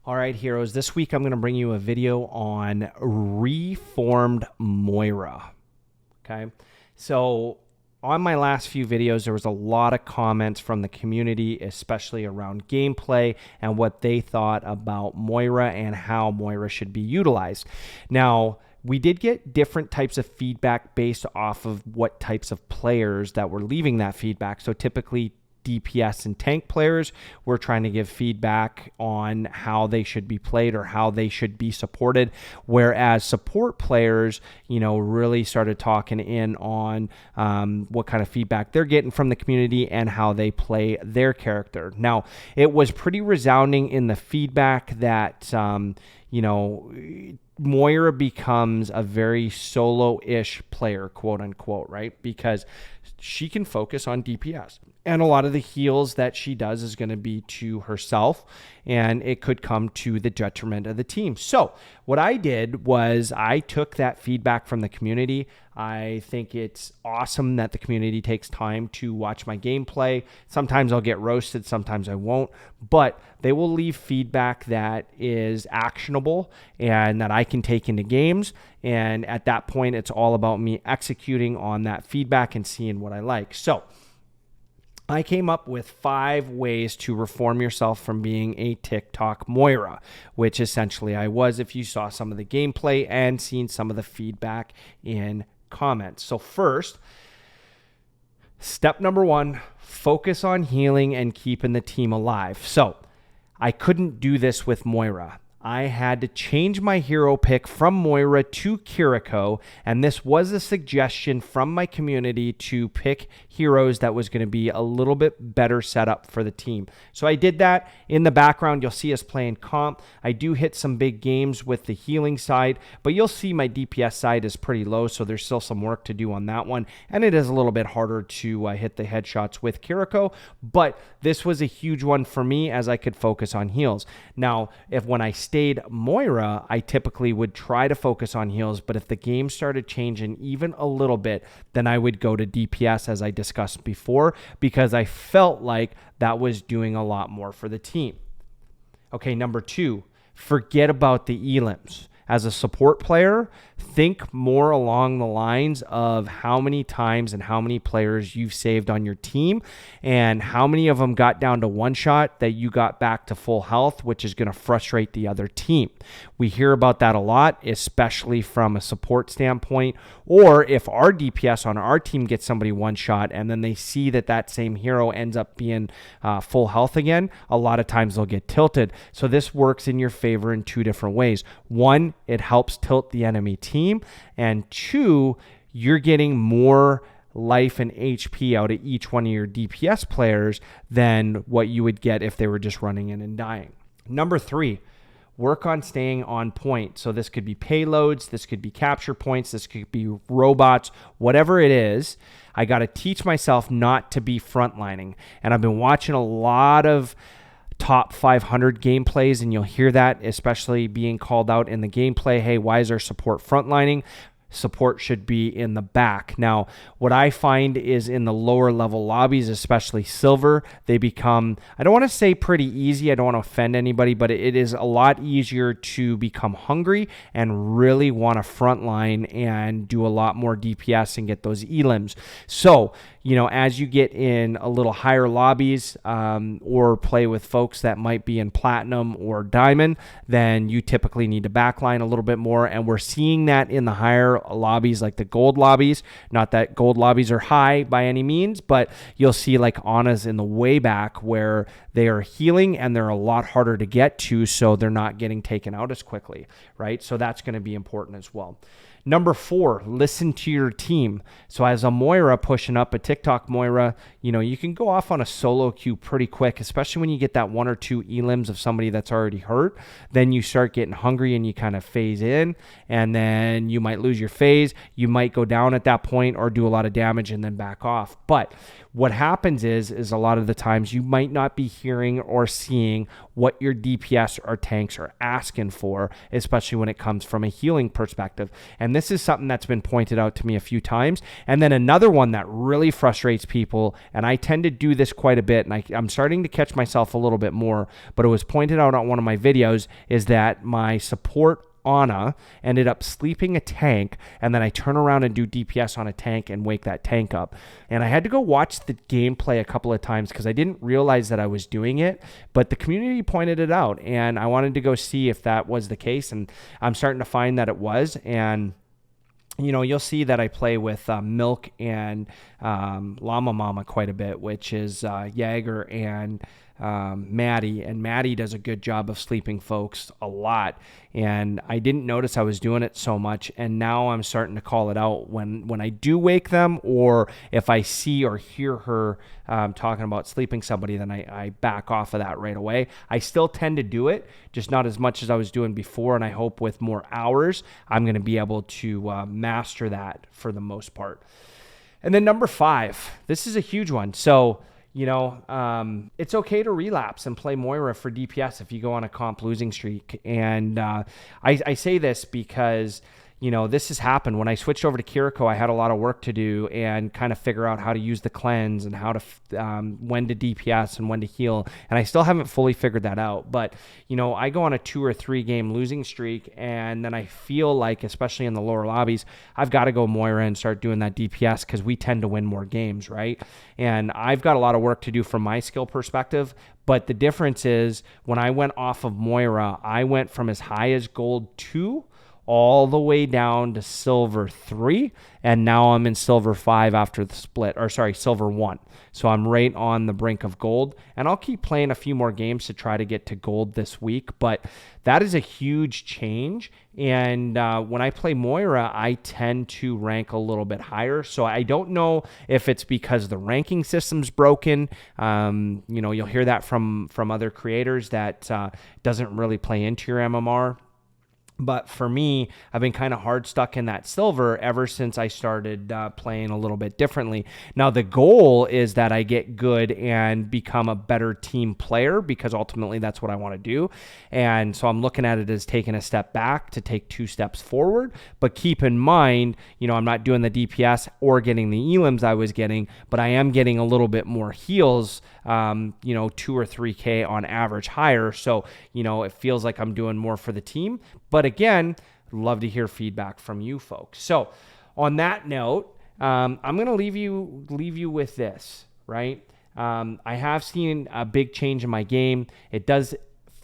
All right, heroes, this week I'm going to bring you a video on reformed Moira. Okay, so on my last few videos, there was a lot of comments from the community, especially around gameplay and what they thought about Moira and how Moira should be utilized. Now, we did get different types of feedback based off of what types of players that were leaving that feedback. So typically, DPS and tank players, we're trying to give feedback on how they should be played or how they should be supported. Whereas support players, really started talking in on what kind of feedback they're getting from the community and how they play their character. Now, it was pretty resounding in the feedback that, Moira becomes a very solo-ish player, quote unquote, right? Because she can focus on DPS. And a lot of the heals that she does is going to be to herself, and it could come to the detriment of the team. So what I did was I took that feedback from the community. I think it's awesome that the community takes time to watch my gameplay. Sometimes I'll get roasted, sometimes I won't, but they will leave feedback that is actionable and that I can take into games. And at that point, it's all about me executing on that feedback and seeing what I like. So I came up with 5 ways to reform yourself from being a Tik Tok Moira, which essentially I was if you saw some of the gameplay and seen some of the feedback in comments. So first, step number 1, focus on healing and keeping the team alive. So I couldn't do this with Moira. I had to change my hero pick from Moira to Kiriko, and this was a suggestion from my community to pick heroes that was going to be a little bit better setup for the team. So I did that. In the background, you'll see us playing comp. I do hit some big games with the healing side, but you'll see my DPS side is pretty low, so there's still some work to do on that one, and it is a little bit harder to hit the headshots with Kiriko, but this was a huge one for me as I could focus on heals. Now, when I stayed Moira, I typically would try to focus on heals, but if the game started changing even a little bit, then I would go to DPS as I discussed before, because I felt like that was doing a lot more for the team. Okay, number 2, forget about the elims. As a support player, think more along the lines of how many times and how many players you've saved on your team and how many of them got down to one shot that you got back to full health, which is going to frustrate the other team. We hear about that a lot, especially from a support standpoint, or if our DPS on our team gets somebody one shot and then they see that that same hero ends up being full health again, a lot of times they'll get tilted. So this works in your favor in 2 different ways. 1, it helps tilt the enemy team, and 2, you're getting more life and HP out of each one of your DPS players than what you would get if they were just running in and dying. Number 3, work on staying on point. So this could be payloads, this could be capture points, this could be robots, whatever it is. I got to teach myself not to be frontlining, and I've been watching a lot of top 500 gameplays, and you'll hear that especially being called out in the gameplay. Hey, why is our support frontlining? Support should be in the back. Now, what I find is in the lower level lobbies, especially silver, they become, I don't want to say pretty easy, I don't want to offend anybody, but it is a lot easier to become hungry and really want to frontline and do a lot more DPS and get those elims. So, as you get in a little higher lobbies or play with folks that might be in platinum or diamond, then you typically need to backline a little bit more. And we're seeing that in the higher lobbies, like the gold lobbies. Not that gold lobbies are high by any means, but you'll see like Anna's in the way back where they are healing and they're a lot harder to get to, so they're not getting taken out as quickly, right? So that's going to be important as well. Number 4, listen to your team. So as a Moira pushing up, a Tik Tok Moira, you can go off on a solo queue pretty quick, especially when you get that 1 or 2 elims of somebody that's already hurt. Then you start getting hungry and you kind of phase in, and then you might lose your phase. You might go down at that point or do a lot of damage and then back off. But what happens is a lot of the times you might not be hearing or seeing what your DPS or tanks are asking for, especially when it comes from a healing perspective. And this is something that's been pointed out to me a few times. And then another one that really frustrates people, and I tend to do this quite a bit, and I'm starting to catch myself a little bit more, but it was pointed out on one of my videos, is that my support Ana ended up sleeping a tank, and then I turn around and do DPS on a tank and wake that tank up. And I had to go watch the gameplay a couple of times because I didn't realize that I was doing it, but the community pointed it out, and I wanted to go see if that was the case, and I'm starting to find that it was. And you'll see that I play with Milk and Llama Mama quite a bit, which is Jaeger and Maddie, and Maddie does a good job of sleeping folks a lot, and I didn't notice I was doing it so much, and now I'm starting to call it out when I do wake them, or if I see or hear her talking about sleeping somebody, then I back off of that right away. I still tend to do it, just not as much as I was doing before, and I hope with more hours I'm going to be able to master that for the most part. And then number 5, this is a huge one. So it's okay to relapse and play Moira for DPS if you go on a comp losing streak. And I say this because, this has happened. When I switched over to Kiriko, I had a lot of work to do and kind of figure out how to use the cleanse and how to, when to DPS and when to heal. And I still haven't fully figured that out. But, I go on a 2 or 3 game losing streak, and then I feel like, especially in the lower lobbies, I've got to go Moira and start doing that DPS because we tend to win more games, right? And I've got a lot of work to do from my skill perspective. But the difference is when I went off of Moira, I went from as high as gold 2 all the way down to silver 3, and now I'm in silver 5 after the split, silver 1. So I'm right on the brink of gold, and I'll keep playing a few more games to try to get to gold this week, but that is a huge change. And when I play Moira, I tend to rank a little bit higher. So I don't know if it's because the ranking system's broken. You'll hear that from other creators that doesn't really play into your MMR. But for me, I've been kind of hard stuck in that silver ever since I started playing a little bit differently. Now, the goal is that I get good and become a better team player, because ultimately that's what I want to do. And so I'm looking at it as taking a step back to take 2 steps forward. But keep in mind, I'm not doing the DPS or getting the elims I was getting, but I am getting a little bit more heals, 2 or 3K on average higher. So, it feels like I'm doing more for the team. But again, love to hear feedback from you folks. So on that note, I'm going to leave you with this, right? I have seen a big change in my game. It does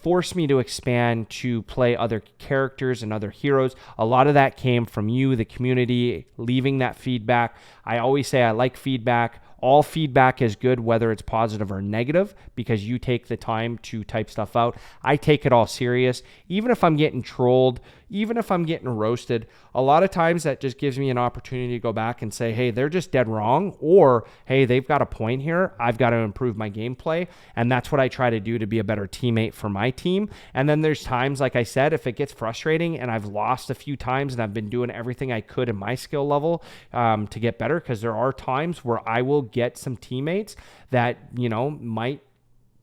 force me to expand to play other characters and other heroes. A lot of that came from you, the community, leaving that feedback. I always say I like feedback. All feedback is good, whether it's positive or negative, because you take the time to type stuff out. I take it all serious. Even if I'm getting trolled, even if I'm getting roasted, a lot of times that just gives me an opportunity to go back and say, hey, they're just dead wrong, or hey, they've got a point here. I've got to improve my gameplay. And that's what I try to do to be a better teammate for my team. And then there's times, like I said, if it gets frustrating and I've lost a few times and I've been doing everything I could in my skill level to get better, because there are times where I will get some teammates that, might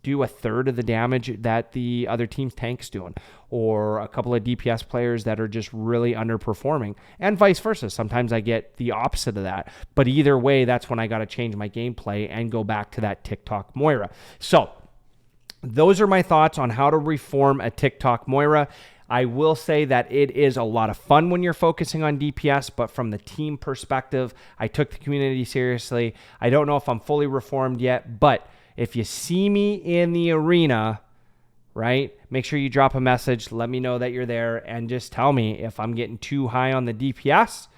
do a third of the damage that the other team's tank's doing, or a couple of DPS players that are just really underperforming, and vice versa. Sometimes I get the opposite of that, but either way, that's when I got to change my gameplay and go back to that Tik Tok Moira. So those are my thoughts on how to reform a Tik Tok Moira. I will say that it is a lot of fun when you're focusing on DPS, but from the team perspective, I took the community seriously. I don't know if I'm fully reformed yet, but if you see me in the arena, right, make sure you drop a message. Let me know that you're there, and just tell me if I'm getting too high on the DPS.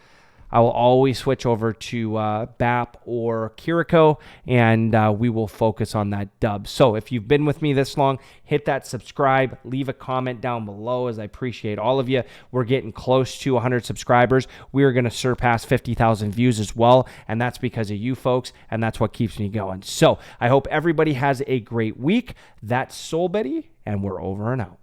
I will always switch over to BAP or Kiriko, and we will focus on that dub. So if you've been with me this long, hit that subscribe, leave a comment down below, as I appreciate all of you. We're getting close to 100 subscribers. We are going to surpass 50,000 views as well, and that's because of you folks, and that's what keeps me going. So I hope everybody has a great week. That's Soul Betty, and we're over and out.